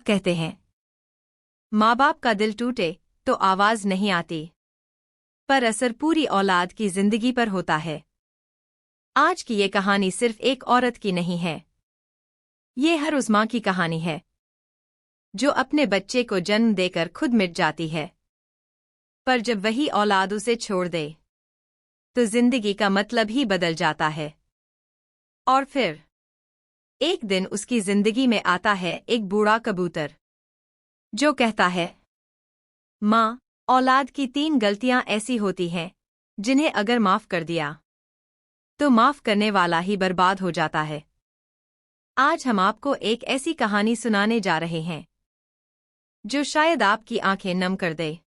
कहते हैं, माँ बाप का दिल टूटे तो आवाज नहीं आती, पर असर पूरी औलाद की जिंदगी पर होता है। आज की ये कहानी सिर्फ एक औरत की नहीं है, ये हर उस माँ की कहानी है जो अपने बच्चे को जन्म देकर खुद मिट जाती है, पर जब वही औलाद उसे छोड़ दे तो जिंदगी का मतलब ही बदल जाता है। और फिर एक दिन उसकी जिंदगी में आता है एक बूढ़ा कबूतर जो कहता है, माँ, औलाद की 3 गलतियां ऐसी होती हैं जिन्हें अगर माफ कर दिया तो माफ करने वाला ही बर्बाद हो जाता है। आज हम आपको एक ऐसी कहानी सुनाने जा रहे हैं जो शायद आपकी आंखें नम कर दे,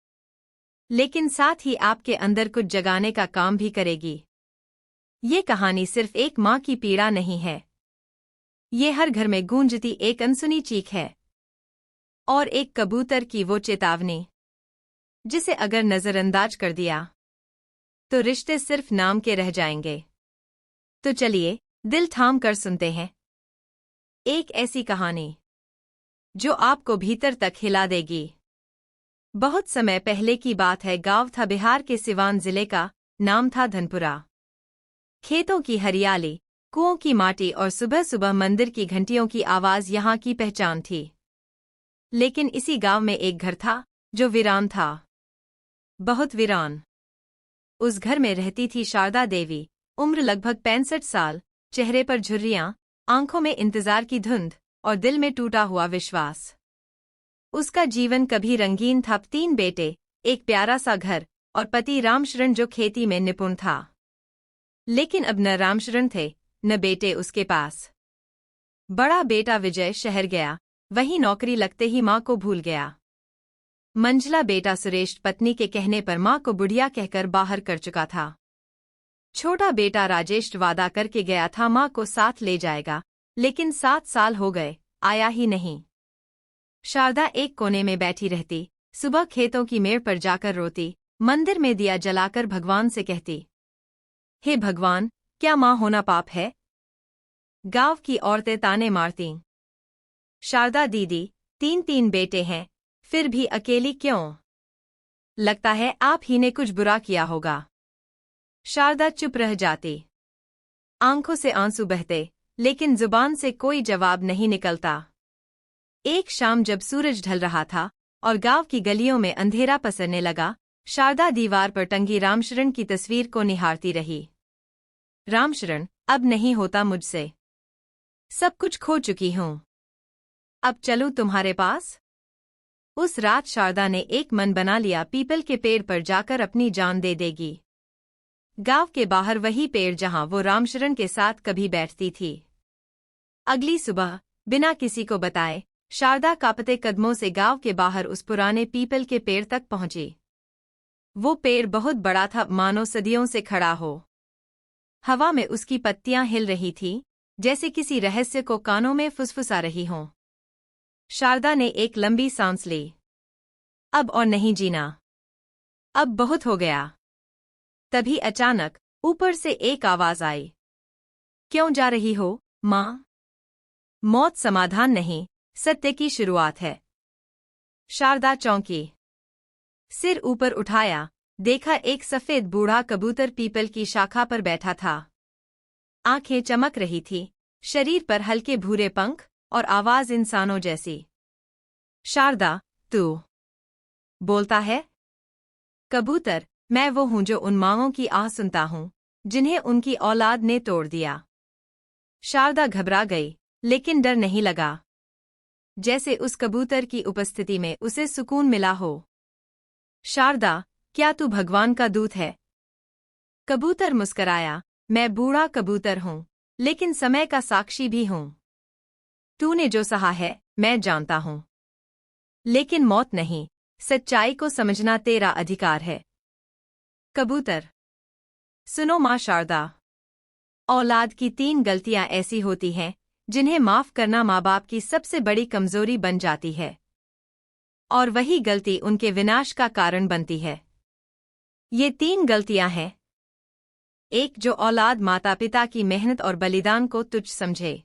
लेकिन साथ ही आपके अंदर कुछ जगाने का काम भी करेगी। ये कहानी सिर्फ एक माँ की पीड़ा नहीं है, ये हर घर में गूंजती एक अनसुनी चीख है और एक कबूतर की वो चेतावनी जिसे अगर नजरअंदाज कर दिया तो रिश्ते सिर्फ नाम के रह जाएंगे। तो चलिए दिल थाम कर सुनते हैं एक ऐसी कहानी जो आपको भीतर तक हिला देगी। बहुत समय पहले की बात है, गांव था बिहार के सिवान जिले का, नाम था धनपुरा। खेतों की हरियाली, कुओं की माटी और सुबह सुबह मंदिर की घंटियों की आवाज यहाँ की पहचान थी। लेकिन इसी गांव में एक घर था जो वीरान था, बहुत वीरान। उस घर में रहती थी शारदा देवी, उम्र लगभग 65 साल, चेहरे पर झुर्रियां, आंखों में इंतजार की धुंध और दिल में टूटा हुआ विश्वास। उसका जीवन कभी रंगीन था, 3 बेटे, एक प्यारा सा घर और पति रामशरण जो खेती में निपुण था। लेकिन अब न रामशरण थे न बेटे उसके पास। बड़ा बेटा विजय शहर गया, वहीं नौकरी लगते ही माँ को भूल गया। मंझला बेटा सुरेश पत्नी के कहने पर माँ को बुढ़िया कहकर बाहर कर चुका था। छोटा बेटा राजेश वादा करके गया था माँ को साथ ले जाएगा, लेकिन 7 साल हो गए, आया ही नहीं। शारदा एक कोने में बैठी रहती, सुबह खेतों की मेड़ पर जाकर रोती, मंदिर में दिया जलाकर भगवान से कहती, हे भगवान, क्या माँ होना पाप है? गांव की औरतें ताने मारतीं, शारदा दीदी, 3 बेटे हैं, फिर भी अकेली क्यों? लगता है आप ही ने कुछ बुरा किया होगा। शारदा चुप रह जाती, आंखों से आंसू बहते, लेकिन जुबान से कोई जवाब नहीं निकलता। एक शाम जब सूरज ढल रहा था और गांव की गलियों में अंधेरा पसरने लगा, शारदा दीवार पर टंगी रामशरण की तस्वीर को निहारती रही। रामशरण, अब नहीं होता मुझसे, सब कुछ खो चुकी हूं, अब चलूं तुम्हारे पास? उस रात शारदा ने एक मन बना लिया, पीपल के पेड़ पर जाकर अपनी जान दे देगी। गांव के बाहर वही पेड़ जहां वो रामशरण के साथ कभी बैठती थी। अगली सुबह बिना किसी को बताए शारदा कांपते कदमों से गांव के बाहर उस पुराने पीपल के पेड़ तक पहुंची। वो पेड़ बहुत बड़ा था, मानो सदियों से खड़ा हो। हवा में उसकी पत्तियां हिल रही थीं, जैसे किसी रहस्य को कानों में फुसफुसा रही हों। शारदा ने एक लंबी सांस ली, अब और नहीं जीना, अब बहुत हो गया। तभी अचानक ऊपर से एक आवाज आई, क्यों जा रही हो, माँ? मौत समाधान नहीं, सत्य की शुरुआत है। शारदा चौंकी, सिर ऊपर उठाया, देखा एक सफेद बूढ़ा कबूतर पीपल की शाखा पर बैठा था। आंखें चमक रही थी, शरीर पर हल्के भूरे पंख और आवाज इंसानों जैसी। शारदा, तू बोलता है? कबूतर, मैं वो हूं जो उन माँओं की आह सुनता हूं जिन्हें उनकी औलाद ने तोड़ दिया। शारदा घबरा गई, लेकिन डर नहीं लगा, जैसे उस कबूतर की उपस्थिति में उसे सुकून मिला हो। शारदा, क्या तू भगवान का दूत है? कबूतर मुस्कराया, मैं बूढ़ा कबूतर हूं, लेकिन समय का साक्षी भी हूं। तूने जो सहा है मैं जानता हूं, लेकिन मौत नहीं, सच्चाई को समझना तेरा अधिकार है। कबूतर, सुनो माँ शारदा, औलाद की 3 गलतियां ऐसी होती हैं जिन्हें माफ करना माँ बाप की सबसे बड़ी कमजोरी बन जाती है, और वही गलती उनके विनाश का कारण बनती है। ये 3 गलतियां हैं। 1, जो औलाद माता पिता की मेहनत और बलिदान को तुच्छ समझे।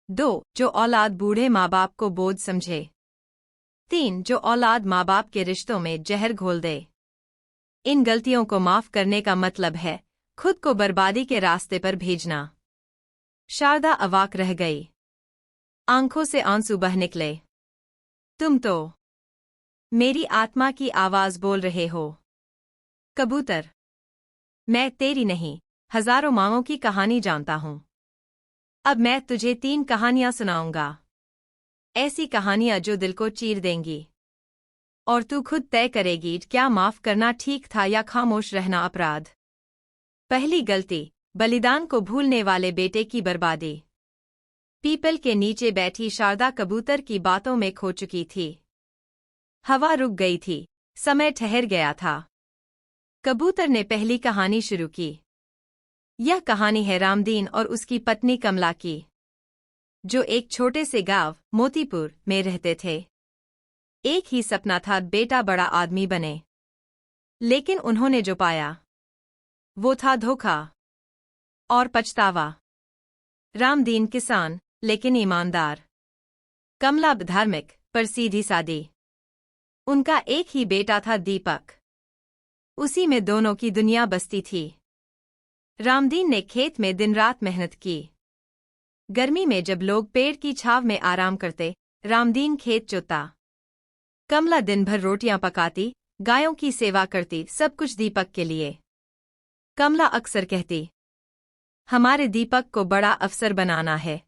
2, जो औलाद बूढ़े माँ बाप को बोझ समझे। 3 जो औलाद माँ बाप के रिश्तों में जहर घोल दे। इन गलतियों को माफ करने का मतलब है खुद को बर्बादी के रास्ते पर भेजना। शारदा अवाक रह गई। आंखों से आंसू बह निकले। तुम तो मेरी आत्मा की आवाज बोल रहे हो। कबूतर, मैं तेरी नहीं, हजारों मांओं की कहानी जानता हूं। अब मैं तुझे 3 कहानियां सुनाऊंगा। ऐसी कहानियां जो दिल को चीर देंगी। और तू खुद तय करेगी क्या माफ करना ठीक था या खामोश रहना अपराध। पहली गलती, बलिदान को भूलने वाले बेटे की बर्बादी। पीपल के नीचे बैठी शारदा कबूतर की बातों में खो चुकी थी। हवा रुक गई थी, समय ठहर गया था। कबूतर ने पहली कहानी शुरू की। यह कहानी है रामदीन और उसकी पत्नी कमला की, जो एक छोटे से गांव मोतीपुर में रहते थे। एक ही सपना था, बेटा बड़ा आदमी बने। लेकिन उन्होंने जो पाया वो था धोखा और पछतावा। रामदीन किसान लेकिन ईमानदार, कमला धार्मिक पर सीधी सादी। उनका एक ही बेटा था दीपक, उसी में दोनों की दुनिया बसती थी। रामदीन ने खेत में दिन रात मेहनत की। गर्मी में जब लोग पेड़ की छांव में आराम करते, रामदीन खेत जोता। कमला दिन भर रोटियां पकाती, गायों की सेवा करती, सब कुछ दीपक के लिए। कमला अक्सर कहती, हमारे दीपक को बड़ा अफसर बनाना है।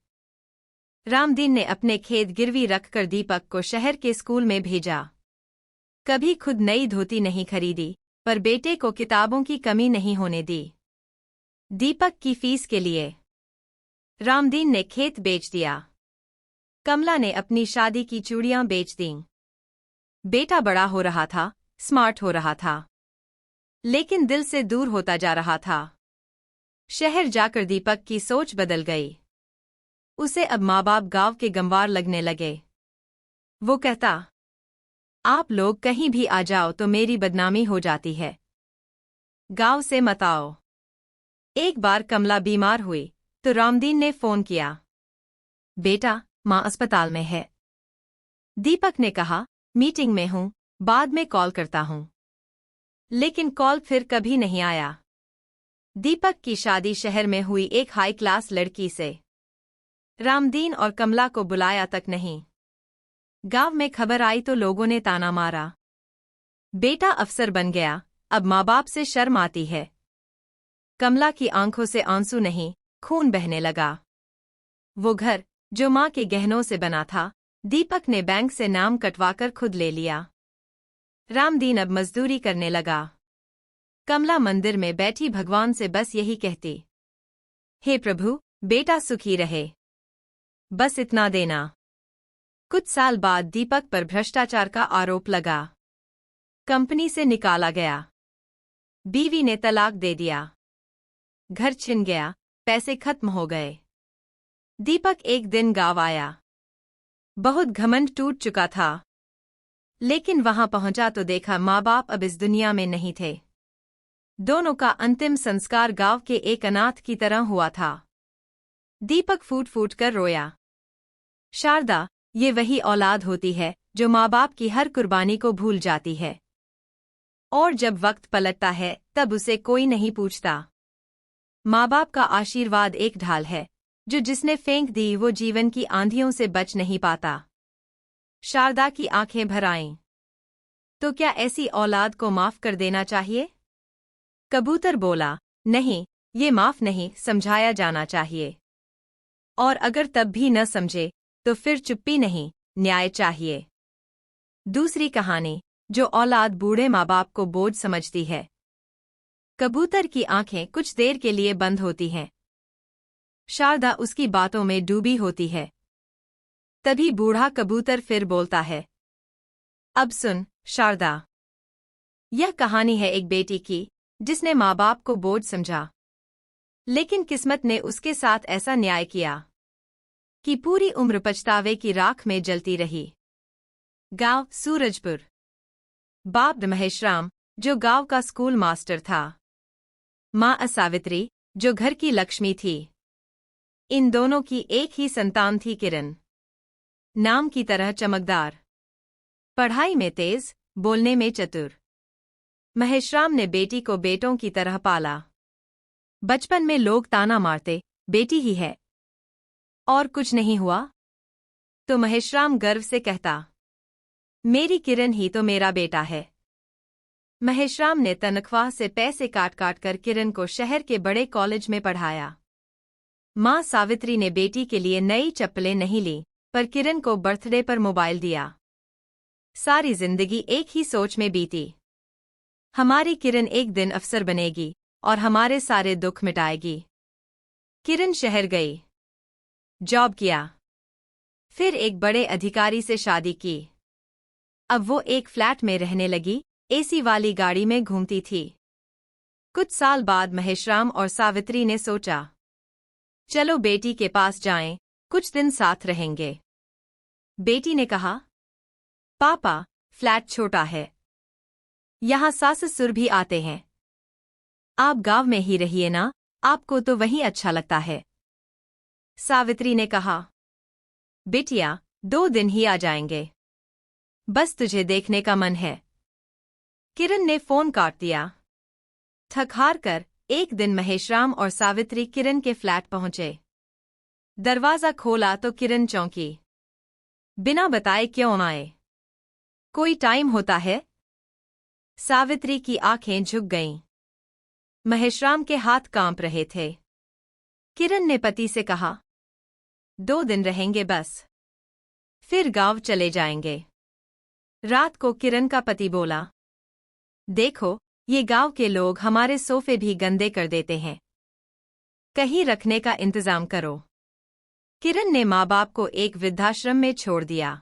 रामदीन ने अपने खेत गिरवी रखकर दीपक को शहर के स्कूल में भेजा। कभी खुद नई धोती नहीं खरीदी, पर बेटे को किताबों की कमी नहीं होने दी। दीपक की फीस के लिए रामदीन ने खेत बेच दिया। कमला ने अपनी शादी की चूड़ियां बेच दीं। बेटा बड़ा हो रहा था, स्मार्ट हो रहा था, लेकिन दिल से दूर होता जा रहा था। शहर जाकर दीपक की सोच बदल गई। उसे अब माँ बाप गांव के गंवार लगने लगे। वो कहता, आप लोग कहीं भी आ जाओ तो मेरी बदनामी हो जाती है, गांव से मत आओ। एक बार कमला बीमार हुई तो रामदीन ने फोन किया, बेटा माँ अस्पताल में है। दीपक ने कहा, मीटिंग में हूं, बाद में कॉल करता हूं। लेकिन कॉल फिर कभी नहीं आया। दीपक की शादी शहर में हुई एक हाई क्लास लड़की से। रामदीन और कमला को बुलाया तक नहीं। गांव में खबर आई तो लोगों ने ताना मारा, बेटा अफसर बन गया, अब माँ बाप से शर्म आती है। कमला की आंखों से आंसू नहीं, खून बहने लगा। वो घर जो माँ के गहनों से बना था, दीपक ने बैंक से नाम कटवाकर खुद ले लिया। रामदीन अब मजदूरी करने लगा। कमला मंदिर में बैठी भगवान से बस यही कहती, हे प्रभु, बेटा सुखी रहे, बस इतना देना। कुछ साल बाद दीपक पर भ्रष्टाचार का आरोप लगा। कंपनी से निकाला गया। बीवी ने तलाक दे दिया। घर छिन गया, पैसे खत्म हो गए। दीपक एक दिन गांव आया। बहुत घमंड टूट चुका था। लेकिन वहां पहुंचा तो देखा माँ बाप अब इस दुनिया में नहीं थे। दोनों का अंतिम संस्कार गांव के एक अनाथ की तरह हुआ था। दीपक फूट फूट कर रोया। शारदा, ये वही औलाद होती है जो माँ बाप की हर कुर्बानी को भूल जाती है। और जब वक्त पलटता है तब उसे कोई नहीं पूछता। माँ बाप का आशीर्वाद एक ढाल है, जो जिसने फेंक दी वो जीवन की आंधियों से बच नहीं पाता। शारदा की आंखें भर आईं। तो क्या ऐसी औलाद को माफ कर देना चाहिए? कबूतर बोला, नहीं, ये माफ नहीं, समझाया जाना चाहिए। और अगर तब भी न समझे तो फिर चुप्पी नहीं, न्याय चाहिए। दूसरी कहानी, जो औलाद बूढ़े माँ बाप को बोझ समझती है। कबूतर की आंखें कुछ देर के लिए बंद होती हैं। शारदा उसकी बातों में डूबी होती है। तभी बूढ़ा कबूतर फिर बोलता है, अब सुन शारदा, यह कहानी है एक बेटी की जिसने माँ बाप को बोझ समझा। लेकिन किस्मत ने उसके साथ ऐसा न्याय किया कि पूरी उम्र पछतावे की राख में जलती रही। गांव सूरजपुर। बाप महेशराम, जो गांव का स्कूल मास्टर था। माँ असावित्री, जो घर की लक्ष्मी थी। इन दोनों की एक ही संतान थी, किरण, नाम की तरह चमकदार। पढ़ाई में तेज, बोलने में चतुर। महेशराम ने बेटी को बेटों की तरह पाला। बचपन में लोग ताना मारते, बेटी ही है, और कुछ नहीं हुआ, तो महेशराम गर्व से कहता, मेरी किरण ही तो मेरा बेटा है। महेशराम ने तनख्वाह से पैसे काट काट कर किरण को शहर के बड़े कॉलेज में पढ़ाया। मां सावित्री ने बेटी के लिए नई चप्पलें नहीं ली, पर किरण को बर्थडे पर मोबाइल दिया। सारी जिंदगी एक ही सोच में बीती, हमारी किरण एक दिन अफसर बनेगी और हमारे सारे दुख मिटाएगी। किरण शहर गई, जॉब किया, फिर एक बड़े अधिकारी से शादी की। अब वो एक फ्लैट में रहने लगी, एसी वाली गाड़ी में घूमती थी। कुछ साल बाद महेशराम और सावित्री ने सोचा, चलो बेटी के पास जाएं, कुछ दिन साथ रहेंगे। बेटी ने कहा, पापा, फ्लैट छोटा है, यहाँ सास ससुर भी आते हैं, आप गांव में ही रहिए ना, आपको तो वहीं अच्छा लगता है। सावित्री ने कहा, बिटिया, 2 दिन ही आ जाएंगे, बस तुझे देखने का मन है। किरण ने फोन काट दिया। थक हार कर एक दिन महेशराम और सावित्री किरण के फ्लैट पहुंचे। दरवाजा खोला तो किरण चौंकी। बिना बताए क्यों आए? कोई टाइम होता है? सावित्री की आंखें झुक गईं। महेशराम के हाथ कांप रहे थे। किरण ने पति से कहा, 2 दिन रहेंगे बस, फिर गांव चले जाएंगे। रात को किरण का पति बोला, देखो, ये गांव के लोग हमारे सोफे भी गंदे कर देते हैं, कहीं रखने का इंतजाम करो। किरण ने माँ बाप को एक वृद्धाश्रम में छोड़ दिया।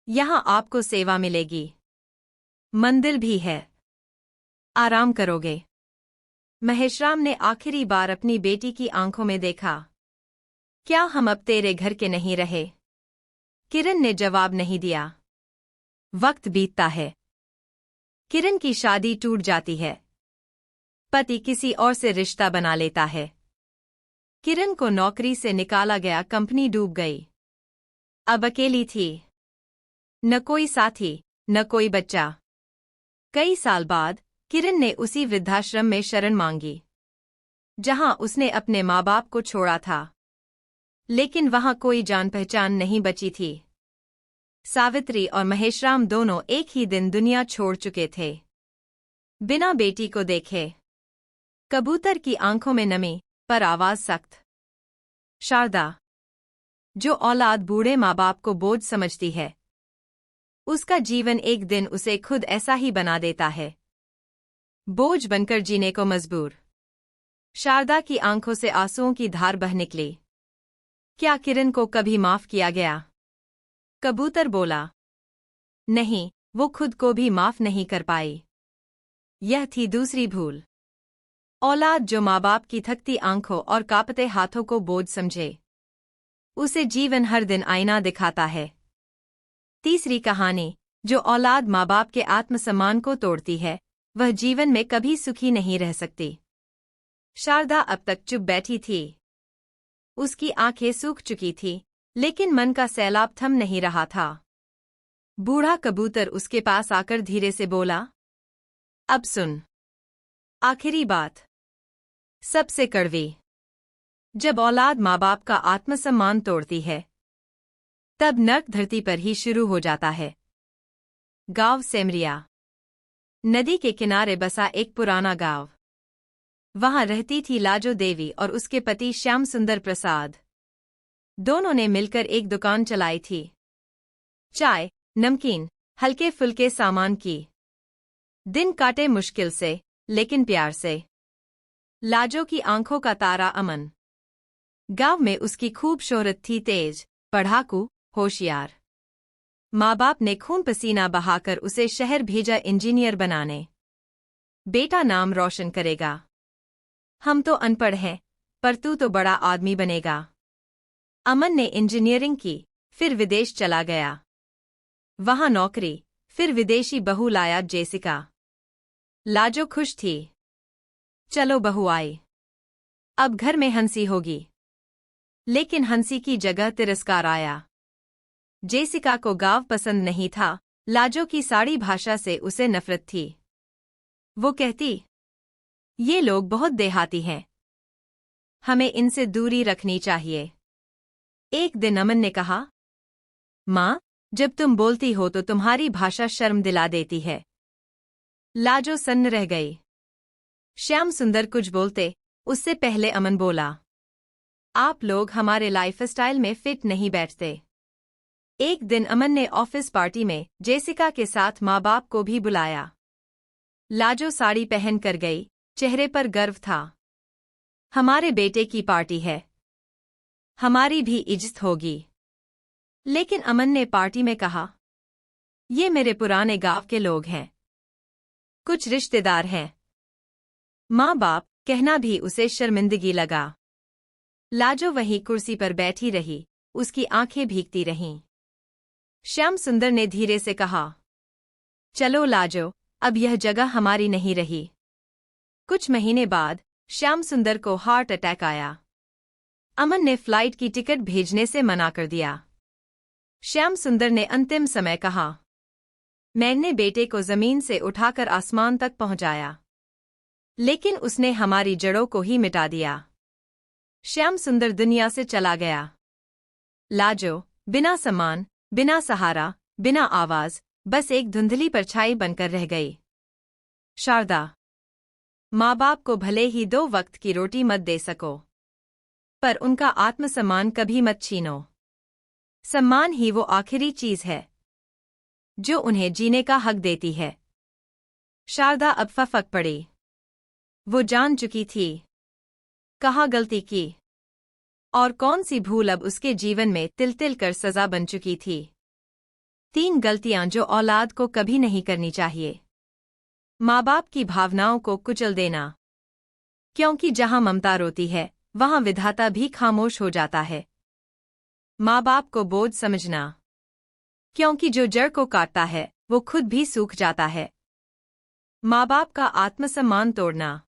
यहाँ आपको सेवा मिलेगी, मंदिर भी है, आराम करोगे। महेशराम ने आखिरी बार अपनी बेटी की आंखों में देखा। क्या हम अब तेरे घर के नहीं रहे? किरण ने जवाब नहीं दिया। वक्त बीतता है, किरण की शादी टूट जाती है, पति किसी और से रिश्ता बना लेता है। किरण को नौकरी से निकाला गया, कंपनी डूब गई। अब अकेली थी, न कोई साथी, न कोई बच्चा। कई साल बाद किरण ने उसी वृद्धाश्रम में शरण मांगी, जहां उसने अपने माँ बाप को छोड़ा था, लेकिन वहां कोई जान पहचान नहीं बची थी। सावित्री और महेशराम दोनों एक ही दिन दुनिया छोड़ चुके थे, बिना बेटी को देखे। कबूतर की आंखों में नमी, पर आवाज सख्त। शारदा, जो औलाद बूढ़े माँ बाप को बोझ समझती है, उसका जीवन एक दिन उसे खुद ऐसा ही बना देता है, बोझ बनकर जीने को मजबूर। शारदा की आंखों से आंसुओं की धार बह निकली। क्या किरण को कभी माफ किया गया? कबूतर बोला, नहीं, वो खुद को भी माफ नहीं कर पाई। यह थी दूसरी भूल। औलाद जो माँ बाप की थकती आंखों और कांपते हाथों को बोझ समझे, उसे जीवन हर दिन आईना दिखाता है। तीसरी कहानी, जो औलाद माँ बाप के आत्मसम्मान को तोड़ती है, वह जीवन में कभी सुखी नहीं रह सकती। शारदा अब तक चुप बैठी थी। उसकी आंखें सूख चुकी थी, लेकिन मन का सैलाब थम नहीं रहा था। बूढ़ा कबूतर उसके पास आकर धीरे से बोला, अब सुन, आखिरी बात, सबसे कड़वी। जब औलाद माँ बाप का आत्मसम्मान तोड़ती है, तब नर्क धरती पर ही शुरू हो जाता है। गांव सेमरिया। नदी के किनारे बसा एक पुराना गांव। वहां रहती थी लाजो देवी और उसके पति श्याम सुंदर प्रसाद। दोनों ने मिलकर एक दुकान चलाई थी, चाय, नमकीन, हल्के फुल्के सामान की। दिन काटे मुश्किल से, लेकिन प्यार से। लाजो की आंखों का तारा अमन। गांव में उसकी खूब शोहरत थी, तेज, पढ़ाकू, होशियार। माँ बाप ने खून पसीना बहाकर उसे शहर भेजा इंजीनियर बनाने। बेटा नाम रोशन करेगा। हम तो अनपढ़ हैं, पर तू तो बड़ा आदमी बनेगा। अमन ने इंजीनियरिंग की, फिर विदेश चला गया। वहां नौकरी, फिर विदेशी बहू लाया जेसिका। लाजो खुश थी। चलो बहू आई, अब घर में हंसी होगी। लेकिन हंसी की जगह तिरस्कार आया। जेसिका को गांव पसंद नहीं था, लाजो की साड़ी भाषा से उसे नफरत थी। वो कहती, ये लोग बहुत देहाती हैं, हमें इनसे दूरी रखनी चाहिए। एक दिन अमन ने कहा, माँ, जब तुम बोलती हो तो तुम्हारी भाषा शर्म दिला देती है। लाजो सन्न रह गई। श्याम सुंदर कुछ बोलते उससे पहले अमन बोला, आप लोग हमारे लाइफस्टाइल में फिट नहीं बैठते। एक दिन अमन ने ऑफिस पार्टी में जेसिका के साथ माँ बाप को भी बुलाया। लाजो साड़ी पहन कर गई, चेहरे पर गर्व था। हमारे बेटे की पार्टी है, हमारी भी इज्जत होगी। लेकिन अमन ने पार्टी में कहा, ये मेरे पुराने गांव के लोग हैं, कुछ रिश्तेदार हैं। माँ बाप कहना भी उसे शर्मिंदगी लगा। लाजो वहीं कुर्सी पर बैठी रही, उसकी आंखें भीगती रहीं। श्याम सुंदर ने धीरे से कहा, चलो लाजो, अब यह जगह हमारी नहीं रही। कुछ महीने बाद श्याम सुंदर को हार्ट अटैक आया। अमन ने फ्लाइट की टिकट भेजने से मना कर दिया। श्याम सुंदर ने अंतिम समय कहा, मैंने बेटे को जमीन से उठाकर आसमान तक पहुंचाया, लेकिन उसने हमारी जड़ों को ही मिटा दिया। श्याम सुंदर दुनिया से चला गया। लाजो बिना सम्मान, बिना सहारा, बिना आवाज, बस एक धुंधली परछाई बनकर रह गई। शारदा, माँ बाप को भले ही 2 वक्त की रोटी मत दे सको, पर उनका आत्मसम्मान कभी मत छीनो। सम्मान ही वो आखिरी चीज है जो उन्हें जीने का हक देती है। शारदा अब फक पड़ी। वो जान चुकी थी कहाँ गलती की और कौन सी भूल अब उसके जीवन में तिल तिल कर सजा बन चुकी थी। 3 गलतियां जो औलाद को कभी नहीं करनी चाहिए। माँ बाप की भावनाओं को कुचल देना, क्योंकि जहां ममता रोती है वहां विधाता भी खामोश हो जाता है। माँ बाप को बोझ समझना, क्योंकि जो जड़ को काटता है वो खुद भी सूख जाता है। माँ बाप का आत्मसम्मान तोड़ना,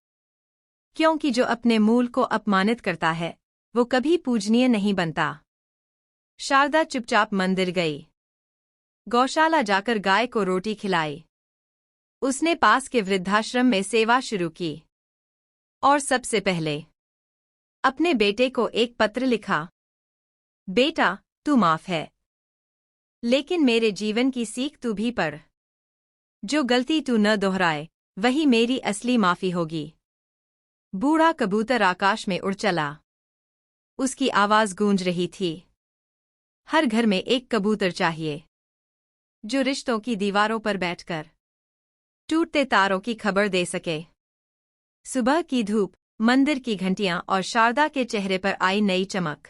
क्योंकि जो अपने मूल को अपमानित करता है वो कभी पूजनीय नहीं बनता। शारदा चुपचाप मंदिर गई, गौशाला जाकर गाय को रोटी खिलाई। उसने पास के वृद्धाश्रम में सेवा शुरू की और सबसे पहले अपने बेटे को एक पत्र लिखा, बेटा, तू माफ है, लेकिन मेरे जीवन की सीख तू भी पढ़। जो गलती तू न दोहराए वही मेरी असली माफी होगी। बूढ़ा कबूतर आकाश में उड़ चला। उसकी आवाज गूंज रही थी, हर घर में एक कबूतर चाहिए जो रिश्तों की दीवारों पर बैठकर टूटते तारों की खबर दे सके। सुबह की धूप, मंदिर की घंटियां और शारदा के चेहरे पर आई नई चमक।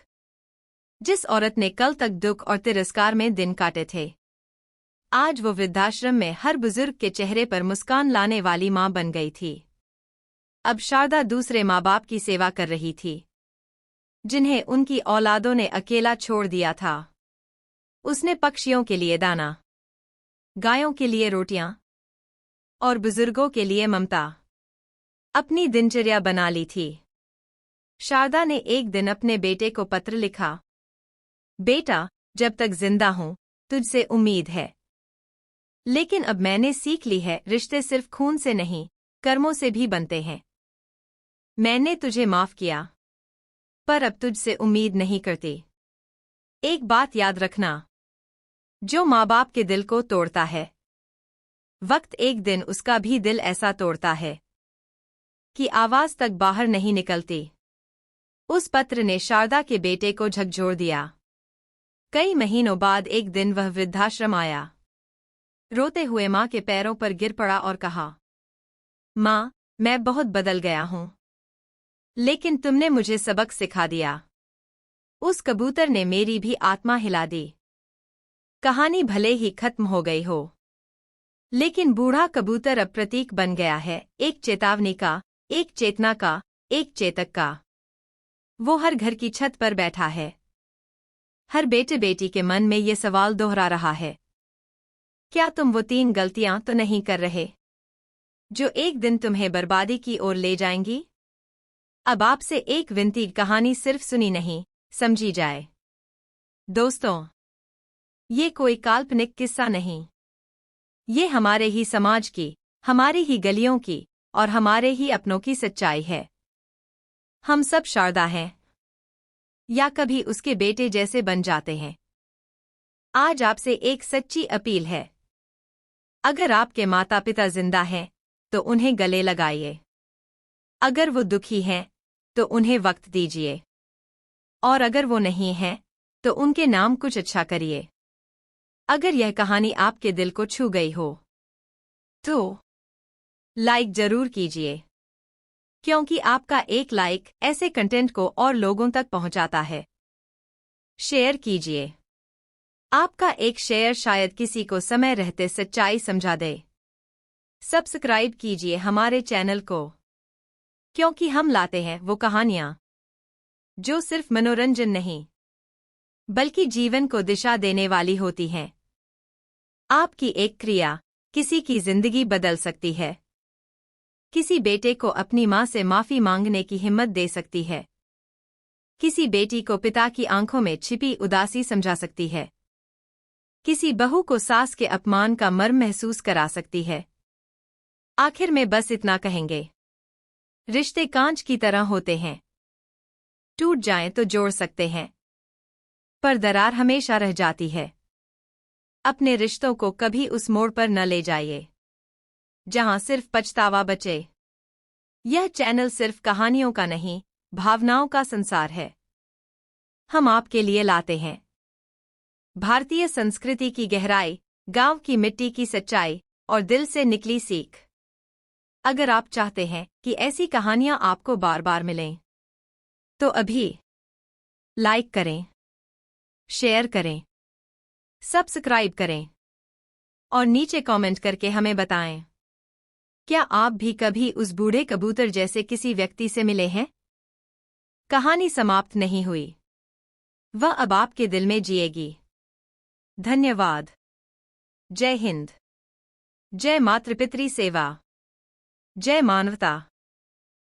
जिस औरत ने कल तक दुख और तिरस्कार में दिन काटे थे, आज वो वृद्धाश्रम में हर बुजुर्ग के चेहरे पर मुस्कान लाने वाली मां बन गई थी। अब शारदा दूसरे माँ बाप की सेवा कर रही थी, जिन्हें उनकी औलादों ने अकेला छोड़ दिया था। उसने पक्षियों के लिए दाना, गायों के लिए रोटियां और बुजुर्गों के लिए ममता अपनी दिनचर्या बना ली थी। शारदा ने एक दिन अपने बेटे को पत्र लिखा, बेटा, जब तक जिंदा हूं तुझसे उम्मीद है, लेकिन अब मैंने सीख ली है रिश्ते सिर्फ खून से नहीं कर्मों से भी बनते हैं। मैंने तुझे माफ किया, पर अब तुझसे उम्मीद नहीं करती। एक बात याद रखना, जो माँ बाप के दिल को तोड़ता है, वक्त एक दिन उसका भी दिल ऐसा तोड़ता है कि आवाज तक बाहर नहीं निकलती। उस पत्र ने शारदा के बेटे को झकझोर दिया। कई महीनों बाद एक दिन वह वृद्धाश्रम आया। रोते हुए माँ के पैरों पर गिर पड़ा और कहा, माँ, मैं बहुत बदल गया हूं, लेकिन तुमने मुझे सबक सिखा दिया। उस कबूतर ने मेरी भी आत्मा हिला दी। कहानी भले ही खत्म हो गई हो, लेकिन बूढ़ा कबूतर अब प्रतीक बन गया है, एक चेतावनी का, एक चेतना का, एक चेतक का। वो हर घर की छत पर बैठा है, हर बेटे बेटी के मन में ये सवाल दोहरा रहा है, क्या तुम वो 3 गलतियां तो नहीं कर रहे जो एक दिन तुम्हें बर्बादी की ओर ले जाएंगी? अब आपसे एक विनती, कहानी सिर्फ सुनी नहीं, समझी जाए। दोस्तों, ये कोई काल्पनिक किस्सा नहीं, ये हमारे ही समाज की, हमारी ही गलियों की और हमारे ही अपनों की सच्चाई है। हम सब शारदा हैं, या कभी उसके बेटे जैसे बन जाते हैं। आज आपसे एक सच्ची अपील है। अगर आपके माता पिता जिंदा हैं, तो उन्हें गले लगाइए। अगर वो दुखी हैं, तो उन्हें वक्त दीजिए। और अगर वो नहीं हैं, तो उनके नाम कुछ अच्छा करिए। अगर यह कहानी आपके दिल को छू गई हो, तो लाइक जरूर कीजिए, क्योंकि आपका एक लाइक ऐसे कंटेंट को और लोगों तक पहुंचाता है। शेयर कीजिए। आपका एक शेयर शायद किसी को समय रहते सच्चाई समझा दे। सब्सक्राइब कीजिए हमारे चैनल को, क्योंकि हम लाते हैं वो कहानियां जो सिर्फ मनोरंजन नहीं, बल्कि जीवन को दिशा देने वाली होती हैं। आपकी एक क्रिया किसी की जिंदगी बदल सकती है। किसी बेटे को अपनी मां से माफी मांगने की हिम्मत दे सकती है। किसी बेटी को पिता की आंखों में छिपी उदासी समझा सकती है। किसी बहू को सास के अपमान का मर्म महसूस करा सकती है। आखिर में बस इतना कहेंगे, रिश्ते कांच की तरह होते हैं, टूट जाएं तो जोड़ सकते हैं, पर दरार हमेशा रह जाती है। अपने रिश्तों को कभी उस मोड़ पर न ले जाइए जहां सिर्फ पछतावा बचे। यह चैनल सिर्फ कहानियों का नहीं, भावनाओं का संसार है। हम आपके लिए लाते हैं भारतीय संस्कृति की गहराई, गांव की मिट्टी की सच्चाई और दिल से निकली सीख। अगर आप चाहते हैं कि ऐसी कहानियां आपको बार बार मिलें, तो अभी लाइक करें, शेयर करें, सब्सक्राइब करें और नीचे कमेंट करके हमें बताएं, क्या आप भी कभी उस बूढ़े कबूतर जैसे किसी व्यक्ति से मिले हैं? कहानी समाप्त नहीं हुई, वह अब आपके दिल में जिएगी। धन्यवाद। जय हिंद। जय मातृपितृ सेवा। जय मानवता।